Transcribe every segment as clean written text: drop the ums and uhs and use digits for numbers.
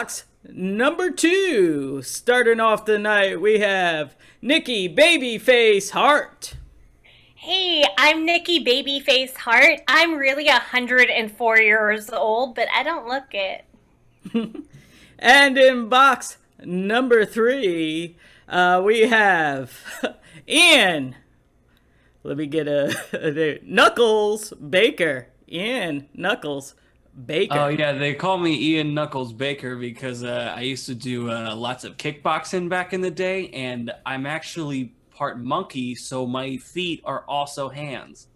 box number 2, starting off the night, we have Niki Babyface Hart. Hey, I'm Niki Babyface Hart. I'm really 104 years old, but I don't look it. And in box number 3, we have Ian. Let me get a Knuckles Baker. Ian Knuckles Baker. Oh yeah, they call me Ian Knuckles Baker because I used to do lots of kickboxing back in the day, and I'm actually part monkey, so my feet are also hands.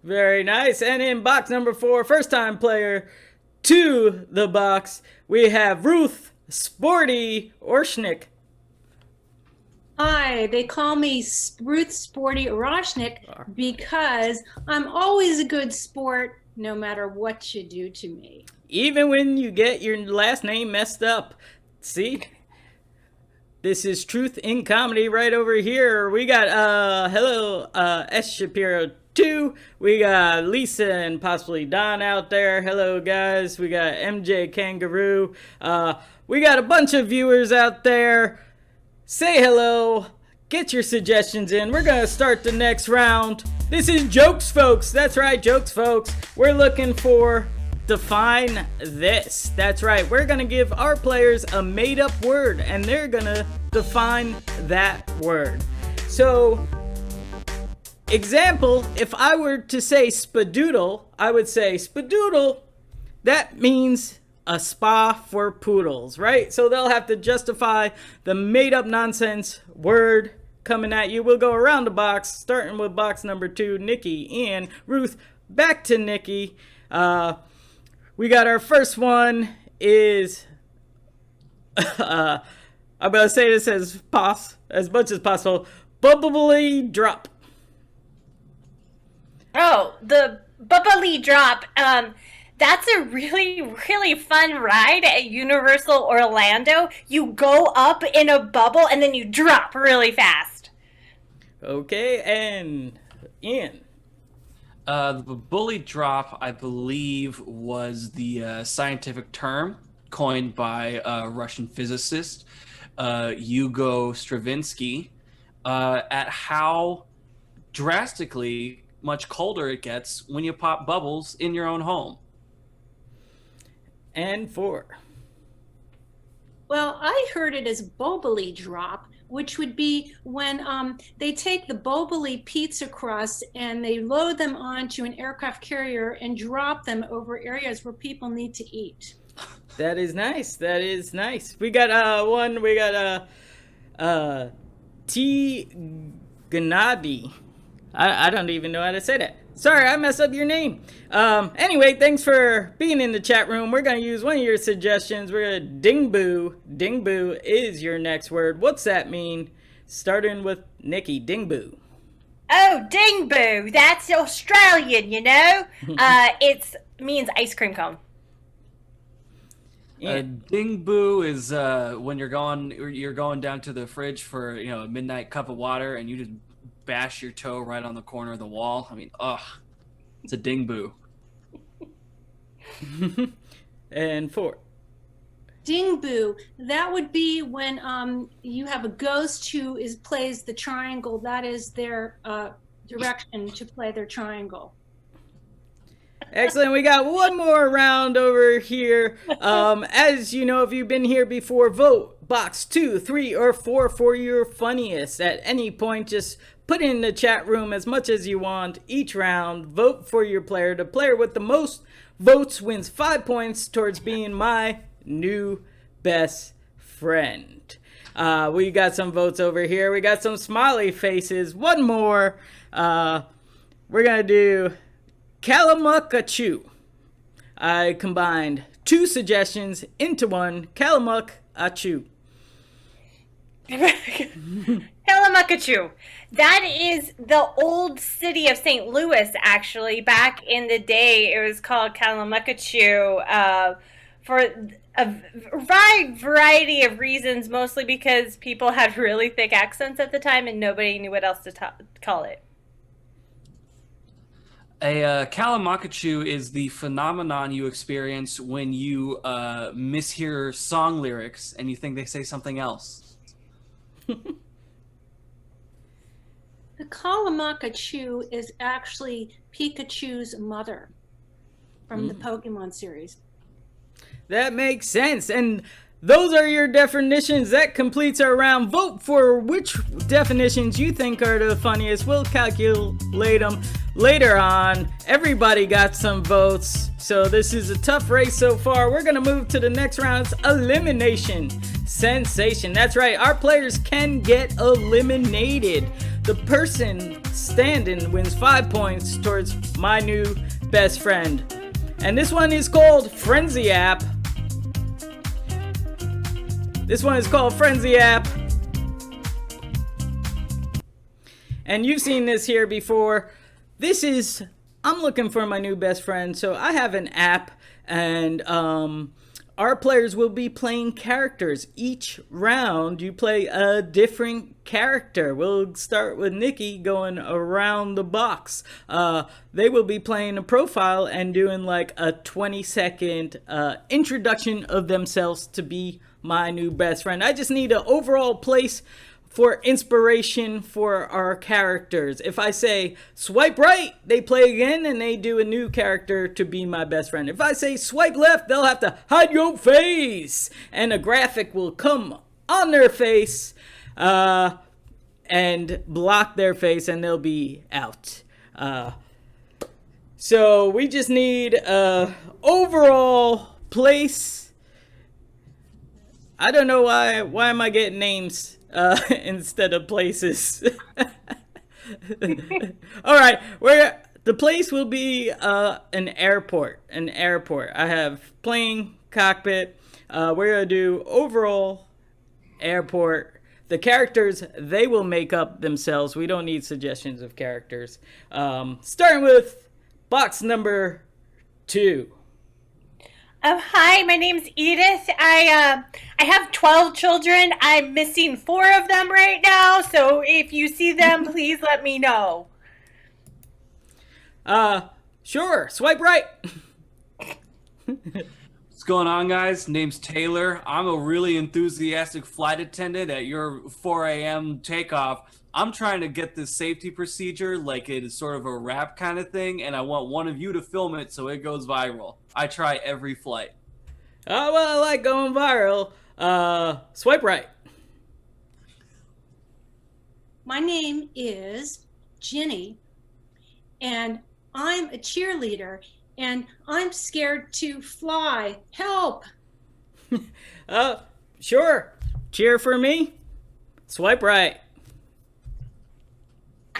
Very nice. And in box number 4, first time player to the box, we have Ruth Sporty Orshnik. Hi, they call me Ruth Sporty Orashnik because I'm always a good sport no matter what you do to me. Even when you get your last name messed up. See? This is truth in comedy right over here. We got, S. Shapiro 2. We got Lisa and possibly Don out there. Hello, guys. We got MJ Kangaroo. We got a bunch of viewers out there. Say hello. Get your suggestions in. We're going to start the next round. This is Jokes, folks. That's right, Jokes, folks. We're looking for Define This. That's right. We're going to give our players a made-up word, and they're going to define that word. So, example, if I were to say spadoodle, I would say spadoodle. That means a spa for poodles, right? So they'll have to justify the made-up nonsense word coming at you. We'll go around the box, starting with box number 2, Niki, Ian, Ruth. Back to Niki. We got our first one is, I'm going to say this as much as possible, bubbly drop. Oh, the bubbly drop. That's a really, really fun ride at Universal Orlando. You go up in a bubble and then you drop really fast. Okay, and Ian. The bully drop, I believe, was the scientific term coined by a Russian physicist, Hugo Stravinsky, at how drastically much colder it gets when you pop bubbles in your own home. And 4. Well, I heard it as Boboli drop, which would be when they take the Boboli pizza crust and they load them onto an aircraft carrier and drop them over areas where people need to eat. That is nice. That is nice. We got T. Gennady. I don't even know how to say that. Sorry, I messed up your name. Anyway, thanks for being in the chat room. We're going to use one of your suggestions. We're going to dingboo. Dingboo is your next word. What's that mean? Starting with Niki, dingboo. Oh, dingboo. That's Australian, you know? It means ice cream cone. Dingboo is when you're going down to the fridge for a midnight cup of water and you just bash your toe right on the corner of the wall. I mean, it's a dingboo. And 4. Dingboo, that would be when you have a ghost who plays the triangle. That is their direction to play their triangle. Excellent. We got one more round over here. As you know, if you've been here before, vote box 2, 3, or 4 for your funniest. At any point, just put in the chat room as much as you want each round. Vote for your player. The player with the most votes wins 5 points towards being my new best friend. We got some votes over here. We got some smiley faces. One more. We're going to do Kalamukachu. I combined 2 suggestions into one. Kalamukachu. Kalamukachu. That is the old city of St. Louis, actually. Back in the day, it was called Kalamukachu for a wide variety of reasons, mostly because people had really thick accents at the time and nobody knew what else to call it. A Kalamakachu is the phenomenon you experience when you mishear song lyrics and you think they say something else. The Kalamakachu is actually Pikachu's mother from the Pokemon series. That makes sense. And those are your definitions. That completes our round. Vote for which definitions you think are the funniest. We'll calculate them later on. Everybody got some votes, so this is a tough race so far. We're gonna move to the next round. It's elimination sensation. That's right, our players can get eliminated. The person standing wins 5 points towards my new best friend. And this one is called Friendzy app. This one is called Friendzy app. And you've seen this here before. This is, I'm looking for my new best friend. So I have an app, and our players will be playing characters. Each round you play a different character. We'll start with Niki going around the box. They will be playing a profile and doing like a 20-second introduction of themselves to be my new best friend. I just need an overall place for inspiration for our characters. If I say swipe right, they play again and they do a new character to be my best friend. If I say swipe left, they'll have to hide your face, and a graphic will come on their face and block their face, and they'll be out. So we just need a overall place. I don't know why am I getting names instead of places. All right, where the place will be an airport. I have plane, cockpit. We're gonna do overall airport. The characters, they will make up themselves. We don't need suggestions of characters. Starting with box number 2. Hi, my name's Edith. I have 12 children. I'm missing 4 of them right now, so if you see them, please let me know. Sure. Swipe right. What's going on, guys? Name's Taylor. I'm a really enthusiastic flight attendant at your 4 a.m. takeoff. I'm trying to get this safety procedure like it is sort of a rap kind of thing, and I want one of you to film it so it goes viral. I try every flight. Oh, well, I like going viral. Swipe right. My name is Ginny, and I'm a cheerleader, and I'm scared to fly. Help! Sure. Cheer for me. Swipe right.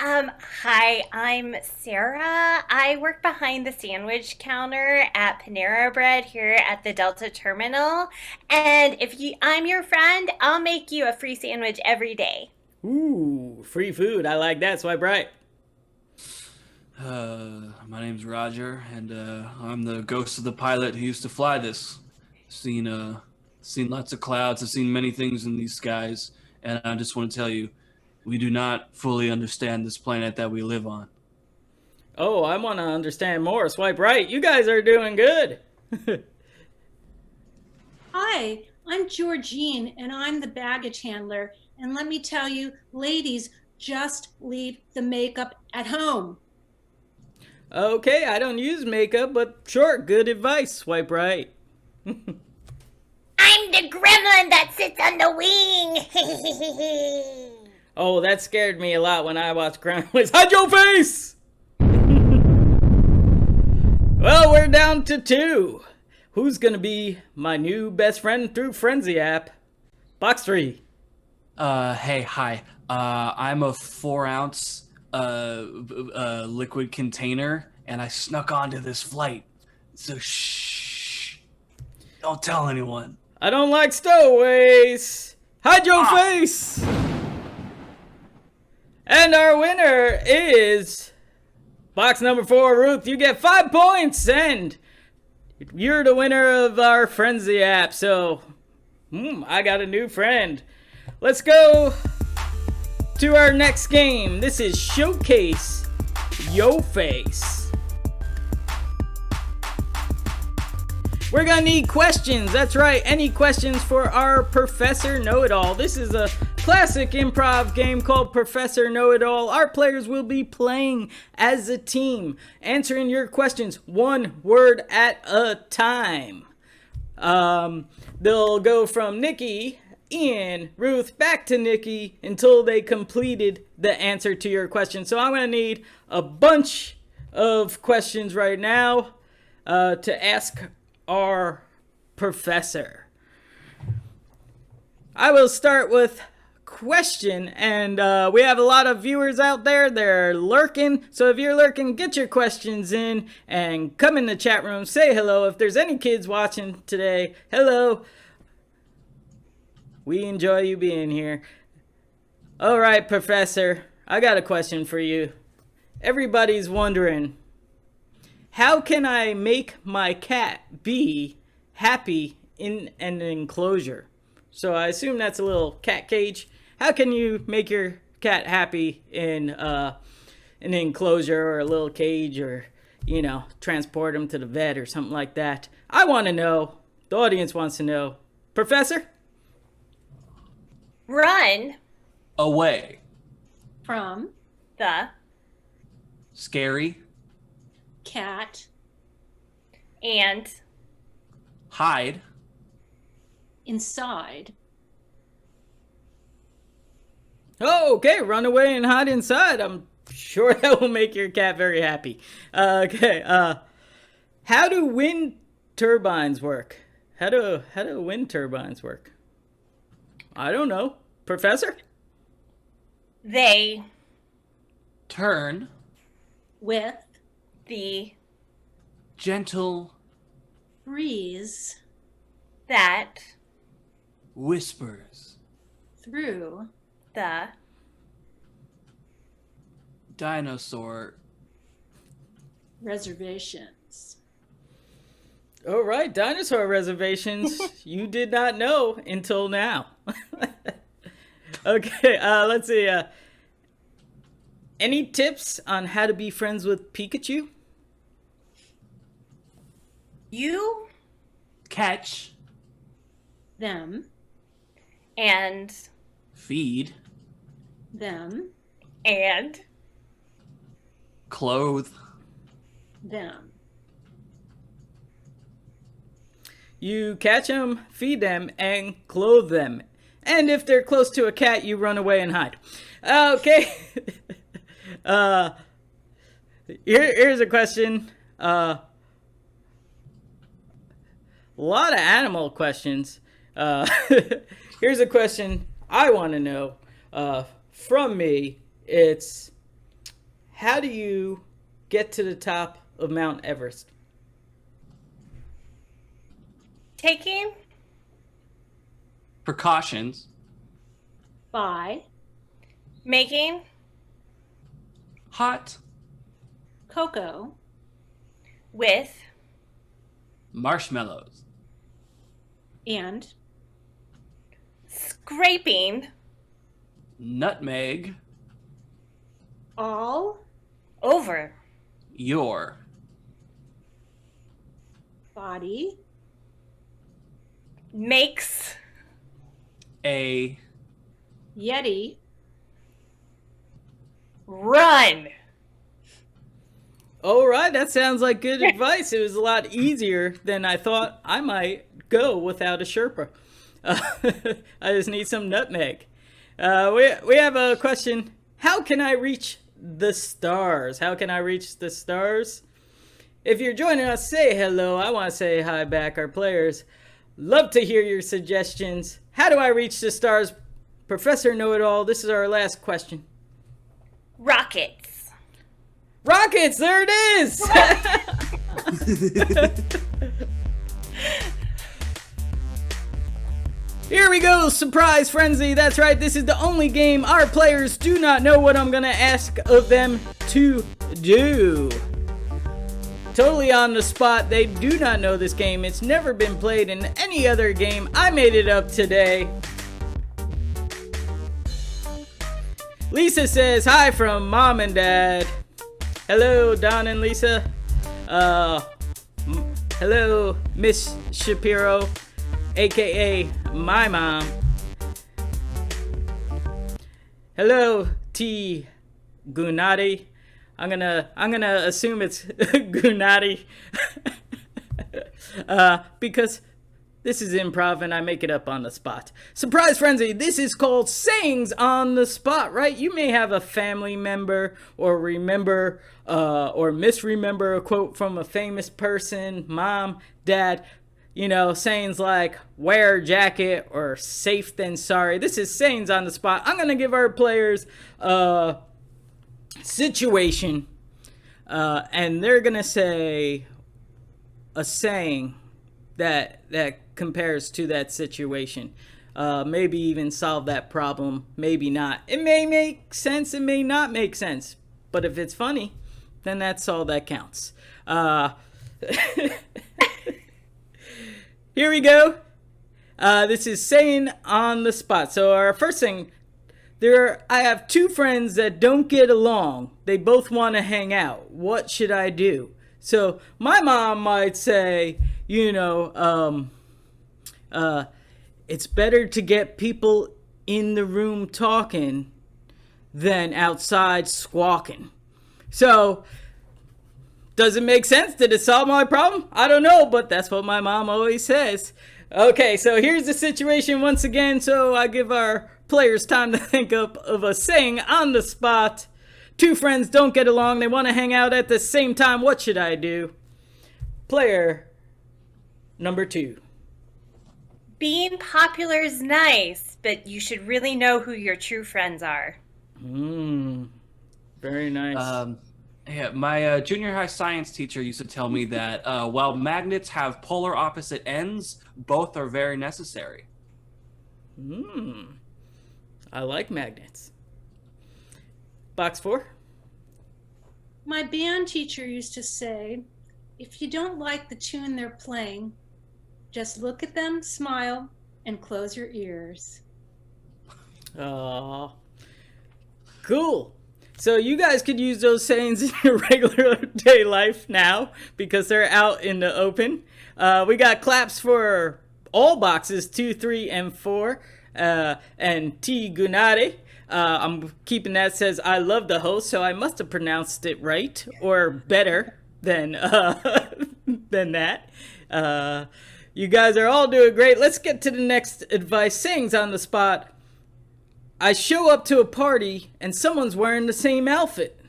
Hi, I'm Sarah. I work behind the sandwich counter at Panera Bread here at the Delta Terminal. And if I'm your friend, I'll make you a free sandwich every day. Ooh, free food. I like that. Swipe right. My name's Roger, and I'm the ghost of the pilot who used to fly this. Seen lots of clouds. I've seen many things in these skies, and I just want to tell you, we do not fully understand this planet that we live on. Oh, I want to understand more. Swipe right. You guys are doing good. Hi, I'm Georgine, and I'm the baggage handler. And let me tell you, ladies, just leave the makeup at home. Okay, I don't use makeup, but sure, good advice. Swipe right. I'm the gremlin that sits on the wing. Oh, that scared me a lot when I watched Gremlins. Hide your face! Well, we're down to 2. Who's gonna be my new best friend through Friendzy app? Box 3. Hey, hi. I'm a 4-ounce liquid container, and I snuck onto this flight. So shh. Don't tell anyone. I don't like stowaways. Hide your face! And our winner is box number 4, Ruth. You get 5 points, and you're the winner of our Friendzy app. So, I got a new friend. Let's go to our next game. This is Showcase Yo Face. We're gonna need questions. That's right, any questions for our Professor Know-It-All. This is a classic improv game called Professor Know-It-All. Our players will be playing as a team, answering your questions one word at a time. They'll go from Niki, Ian, Ruth, back to Niki until they completed the answer to your question. So I'm gonna need a bunch of questions right now to ask our professor. I will start with question, and we have a lot of viewers out there. They're lurking, so if you're lurking, get your questions in and come in the chat room, say hello. If there's any kids watching today, hello. We enjoy you being here. All right, Professor, I got a question for you. Everybody's wondering, how can I make my cat be happy in an enclosure? So I assume that's a little cat cage. How can you make your cat happy in an enclosure or a little cage, or, you know, transport him to the vet or something like that? I want to know. The audience wants to know. Professor? Run Away. From the Scary. cat and Hide. inside. Oh, okay, run away and hide inside. I'm sure that will make your cat very happy. Okay, how do wind turbines work? How do wind turbines work? I don't know. Professor? they Turn. With the Gentle. breeze that Whispers. through the Dinosaur. reservations. All right, dinosaur reservations. You did not know until now. Okay, let's see. Any tips on how to be friends with Pikachu? you Catch. Them, and Feed. them, and Clothe. them. You catch them, feed them, and clothe them. And if they're close to a cat, you run away and hide. Okay. Here's a question. A lot of animal questions. Here's a question I want to know from me. It's, how do you get to the top of Mount Everest? taking Precautions. By making Hot. cocoa with Marshmallows. and scraping Nutmeg. all over Your. body makes A. yeti run. All right, that sounds like good advice. It was a lot easier than I thought I might go without a Sherpa. I just need some nutmeg. We have a question. How can I reach the stars? How can I reach the stars? If you're joining us, say hello. I want to say hi back, our players. Love to hear your suggestions. How do I reach the stars? Professor Know-It-All, this is our last question. Rockets. Rockets, there it is! Here we go, surprise frenzy. That's right, this is the only game our players do not know what I'm gonna ask of them to do. Totally on the spot, they do not know this game. It's never been played in any other game. I made it up today. Lisa says hi from Mom and Dad. Hello, Don and Lisa. Hello, Miss Shapiro, aka my mom. Hello, T. Gunati. I'm gonna assume it's Gunati. Because this is improv and I make it up on the spot. Surprise frenzy, this is called sayings on the spot, right? You may have a family member or remember or misremember a quote from a famous person, mom, dad, sayings like wear a jacket or safe than sorry. This is sayings on the spot. I'm going to give our players a situation and they're going to say a saying that compares to that situation. Maybe even solve that problem, maybe not. It may make sense, it may not make sense. But if it's funny, then that's all that counts. Here we go. This is saying on the spot. So our first thing, I have two friends that don't get along. They both want to hang out. What should I do? So my mom might say, it's better to get people in the room talking than outside squawking. So, does it make sense? Did it solve my problem? I don't know, but that's what my mom always says. Okay, so here's the situation once again. So I give our players time to think up of a saying on the spot. Two friends don't get along. They want to hang out at the same time. What should I do? Player number 2. Being popular is nice, but you should really know who your true friends are. Very nice. My junior high science teacher used to tell me that while magnets have polar opposite ends, both are very necessary. I like magnets. Box 4. My band teacher used to say, if you don't like the tune they're playing, just look at them, smile, and close your ears. Oh, cool. So you guys could use those sayings in your regular day life now because they're out in the open. We got claps for all boxes 2, 3, and 4. And T. Gunade. I'm keeping that, says, I love the host, so I must have pronounced it right or better than that. You guys are all doing great. Let's get to the next advice. Sayings on the spot. I show up to a party and someone's wearing the same outfit.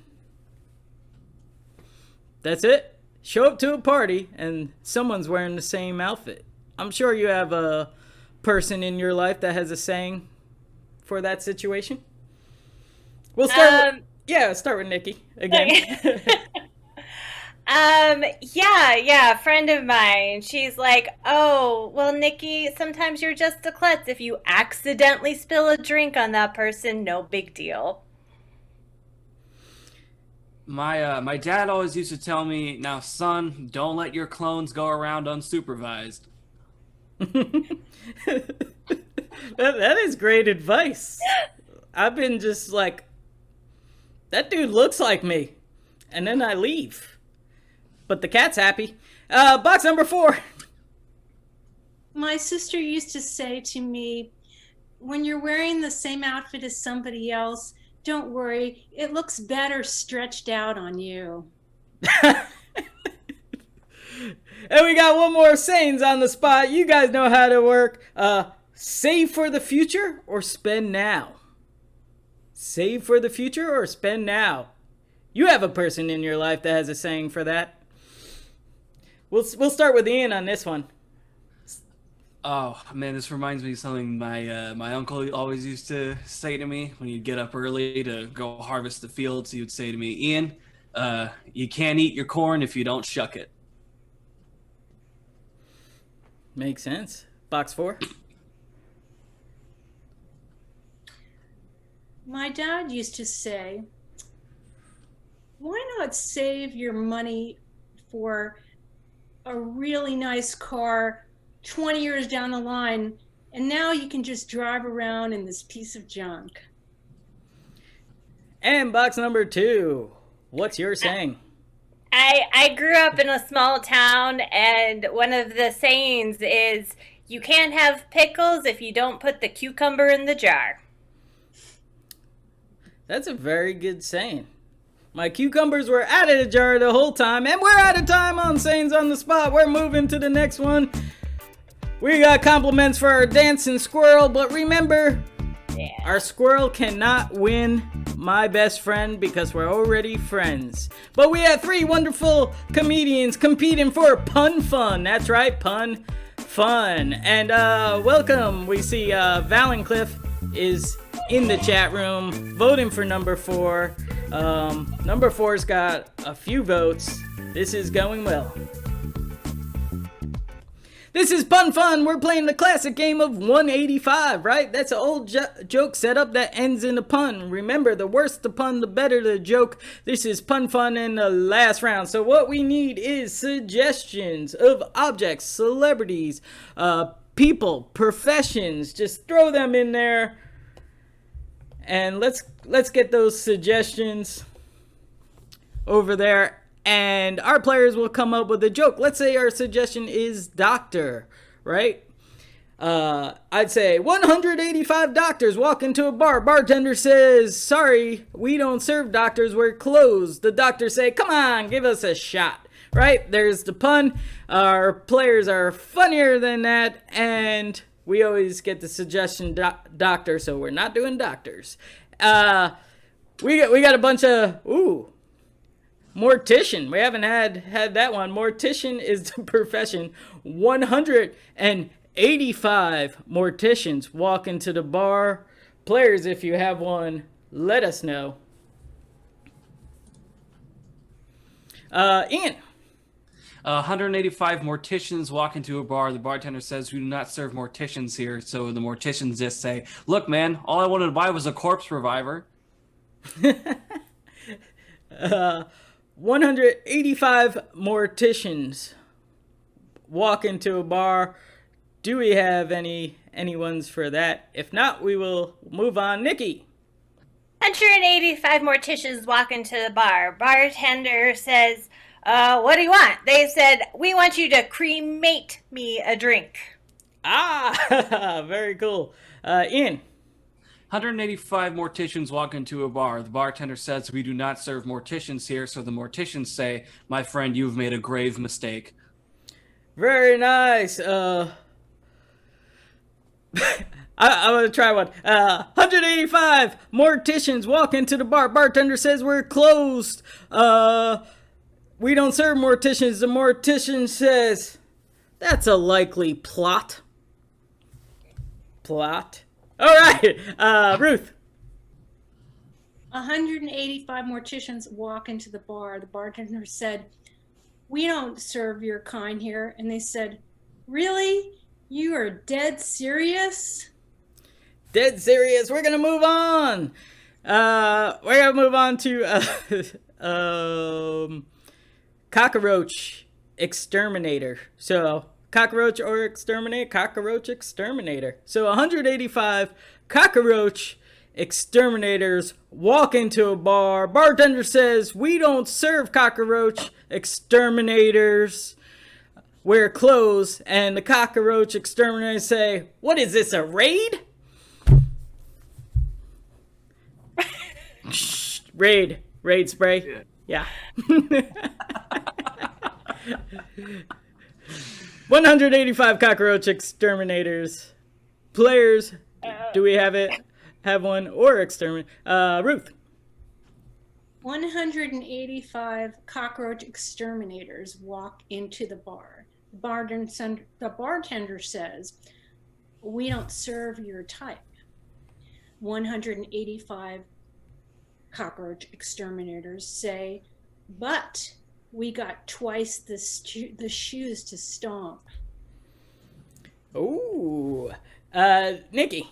That's it. Show up to a party and someone's wearing the same outfit. I'm sure you have a person in your life that has a saying for that situation. We'll start start with Nikki again. Yeah, a friend of mine. She's like, oh, well, Nikki, sometimes you're just a klutz. If you accidentally spill a drink on that person, no big deal. My dad always used to tell me, now, son, don't let your clones go around unsupervised. That is great advice. I've been just like, that dude looks like me. And then I leave. But the cat's happy. Box number 4. My sister used to say to me, when you're wearing the same outfit as somebody else, don't worry, it looks better stretched out on you. And we got one more sayings on the spot. You guys know how to work. Save for the future or spend now? Save for the future or spend now? You have a person in your life that has a saying for that. We'll start with Ian on this one. Oh man, this reminds me of something my uncle always used to say to me when he'd get up early to go harvest the fields. He would say to me, Ian, you can't eat your corn if you don't shuck it. Makes sense. Box 4. My dad used to say, why not save your money for a really nice car 20 years down the line, and now you can just drive around in this piece of junk. And box number 2. What's your saying? I grew up in a small town, and one of the sayings is, you can't have pickles if you don't put the cucumber in the jar. That's a very good saying. My cucumbers were out of the jar the whole time, and we're out of time on sayings on the spot. We're moving to the next one. We got compliments for our dancing squirrel, but remember, our squirrel cannot win my best friend because we're already friends. But we have 3 wonderful comedians competing for Pun Fun. That's right, Pun Fun. And welcome. We see Valencliff is in the chat room voting for number 4. Number 4's got a few votes. This is going well. This is Pun Fun. We're playing the classic game of 185, right? That's an old joke setup that ends in a pun. Remember, the worse the pun, the better the joke. This is Pun Fun in the last round. So what we need is suggestions of objects, celebrities, people, professions. Just throw them in there. And let's get those suggestions over there. And our players will come up with a joke. Let's say our suggestion is doctor, right? I'd say 185 doctors walk into a bar. Bartender says, sorry, we don't serve doctors, we're closed. The doctors say, come on, give us a shot, right? There's the pun. Our players are funnier than that, and we always get the suggestion doctor, so we're not doing doctors. We got a bunch of, mortician. We haven't had that one. Mortician is the profession. 185 morticians walk into the bar. Players, if you have one, let us know. Ian. 185 morticians walk into a bar. The bartender says, we do not serve morticians here. So the morticians just say, look, man, all I wanted to buy was a corpse reviver. 185 morticians walk into a bar. Do we have any ones for that? If not, we will move on. Niki. 185 morticians walk into the bar. Bartender says, what do you want? They said, we want you to cremate me a drink. Very cool. Ian. 185 morticians walk into a bar. The bartender says, we do not serve morticians here. So the morticians say, my friend, you've made a grave mistake. Very nice. I'm going to try one. 185 morticians walk into the bar. Bartender says, we're closed. We don't serve morticians. The mortician says, that's a likely plot. All right, Ruth. 185 morticians walk into the bar. The bartender said, we don't serve your kind here. And they said, really? You are dead serious? Dead serious. We're going to move on. We're going to move on to cockroach exterminator. So cockroach or exterminate? Cockroach exterminator. So 185 cockroach exterminators walk into a bar. Bartender says, we don't serve cockroach exterminators. We're closed. And the cockroach exterminators say, what is this, a raid? Raid spray. Yeah. 185 cockroach exterminators. Players, do we have one or exterminate? Ruth. 185 cockroach exterminators walk into the bar. The bartender says, we don't serve your type. 185 cockroach exterminators say, but we got twice the shoes to stomp. Ooh. Niki.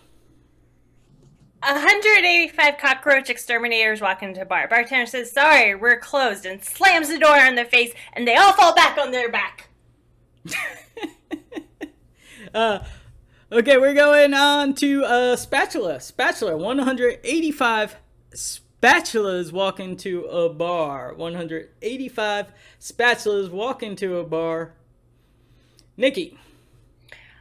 185 cockroach exterminators walk into a bar. Bartender says, sorry, we're closed, and slams the door in their face, and they all fall back on their back. Okay, we're going on to spatula. 185 spatulas walk into a bar. 185 spatulas walk into a bar. Nikki.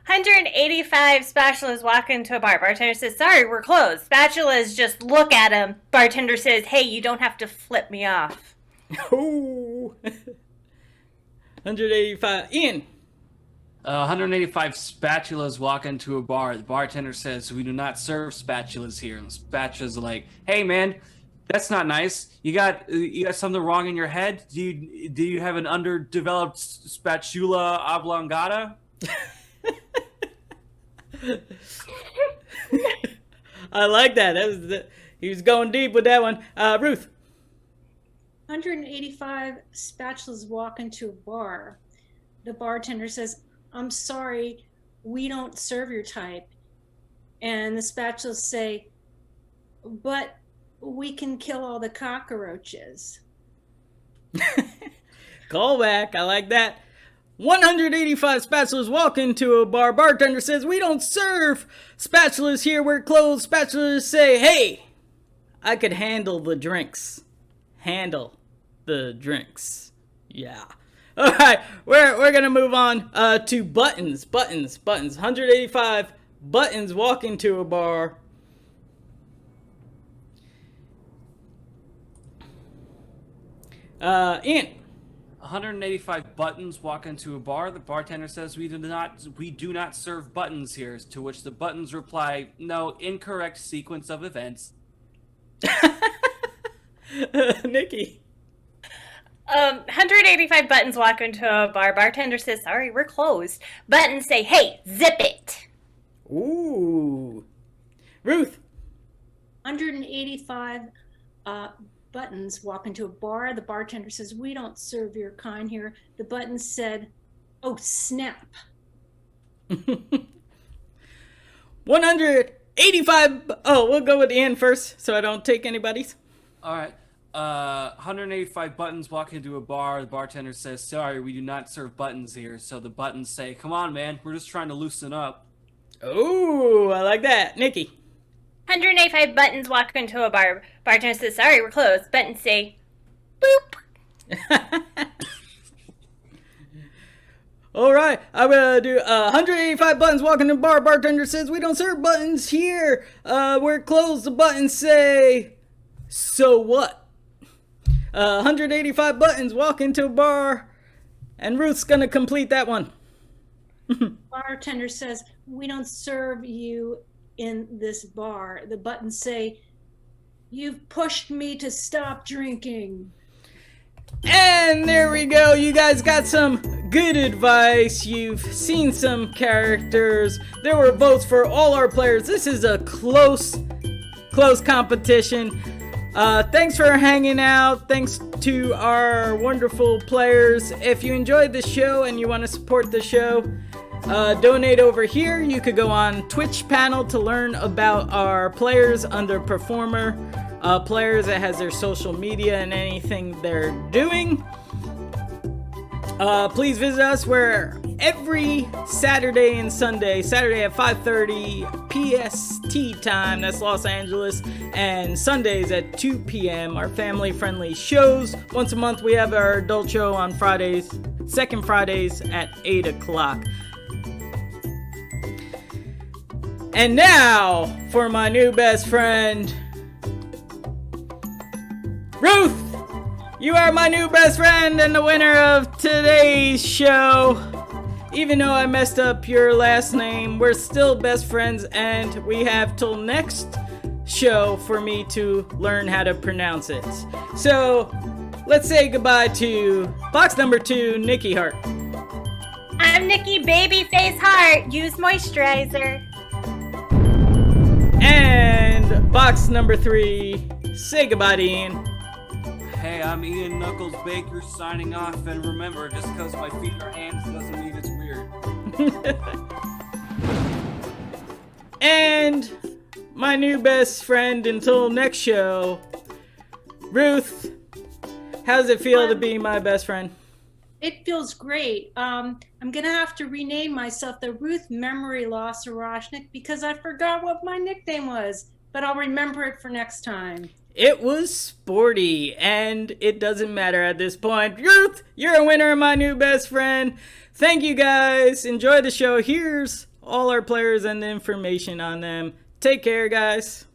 185 spatulas walk into a bar. Bartender says, sorry, we're closed. Spatulas just look at him. Bartender says, hey, you don't have to flip me off. Oh. 185. Ian. 185 spatulas walk into a bar. The bartender says, we do not serve spatulas here. And the spatula's like, hey, man, that's not nice. You got something wrong in your head? Do you have an underdeveloped spatula oblongata? I like that. He was going deep with that one. Ruth. 185 spatulas walk into a bar. The bartender says, I'm sorry, we don't serve your type. And the spatulas say, but we can kill all the cockroaches. Call back. I like that. 185 spatulas walk into a bar. Bartender says, we don't serve spatulas here. We're closed. Spatulas say, hey, I could handle the drinks. Handle the drinks. Yeah. All right. We're going to move on to buttons. Buttons. 185 buttons walk into a bar. Ian. 185 buttons walk into a bar. The bartender says, we do not serve buttons here. To which the buttons reply, no, incorrect sequence of events. Nikki. 185 buttons walk into a bar. Bartender says, sorry, we're closed. Buttons say, hey, zip it. Ooh. Ruth. 185 buttons walk into a bar. The bartender says, we don't serve your kind here. The buttons said, oh, snap. 185. Oh, we'll go with Ian first so I don't take anybody's. All right. 185 buttons walk into a bar. The bartender says, sorry, we do not serve buttons here. So the buttons say, come on, man. We're just trying to loosen up. Ooh, I like that. Nikki. 185 buttons walk into a bar. Bartender says, sorry, we're closed. Buttons say, boop. All right, I'm going to do 185 buttons walk into a bar. Bartender says, we don't serve buttons here. We're closed. The buttons say, so what? 185 buttons walk into a bar. And Ruth's going to complete that one. Bartender says, we don't serve you in this bar. The buttons say, you've pushed me to stop drinking. And there we go. You guys got some good advice. You've seen some characters. There were votes for all our players. This is a close competition. Thanks for hanging out. Thanks to our wonderful players. If you enjoyed the show and you want to support the show, donate over here. You could go on Twitch panel to learn about our players under performer players. That has their social media and anything they're doing. Please visit us where every Saturday and Sunday, Saturday at 5:30 PST time, that's Los Angeles, and Sundays at 2 p.m. our family-friendly shows. Once a month we have our adult show on Fridays, second Fridays at 8 o'clock. And now for my new best friend, Ruth! You are my new best friend and the winner of today's show. Even though I messed up your last name, we're still best friends and we have till next show for me to learn how to pronounce it. So, let's say goodbye to box number 2, Nikki Hart. I'm Nikki Babyface Hart. Use moisturizer. And box number 3, say goodbye to Ian. Hey, I'm Ian Knuckles Baker signing off, and remember, just because my feet are hands doesn't mean it's weird. And my new best friend until next show, Ruth. How does it feel to be my best friend? It feels great. I'm gonna have to rename myself the Ruth Memory Loss Arashnik because I forgot what my nickname was, but I'll remember it for next time. It was sporty, and it doesn't matter at this point. Ruth, you're a winner and my new best friend. Thank you guys. Enjoy the show. Here's all our players and the information on them. Take care, guys.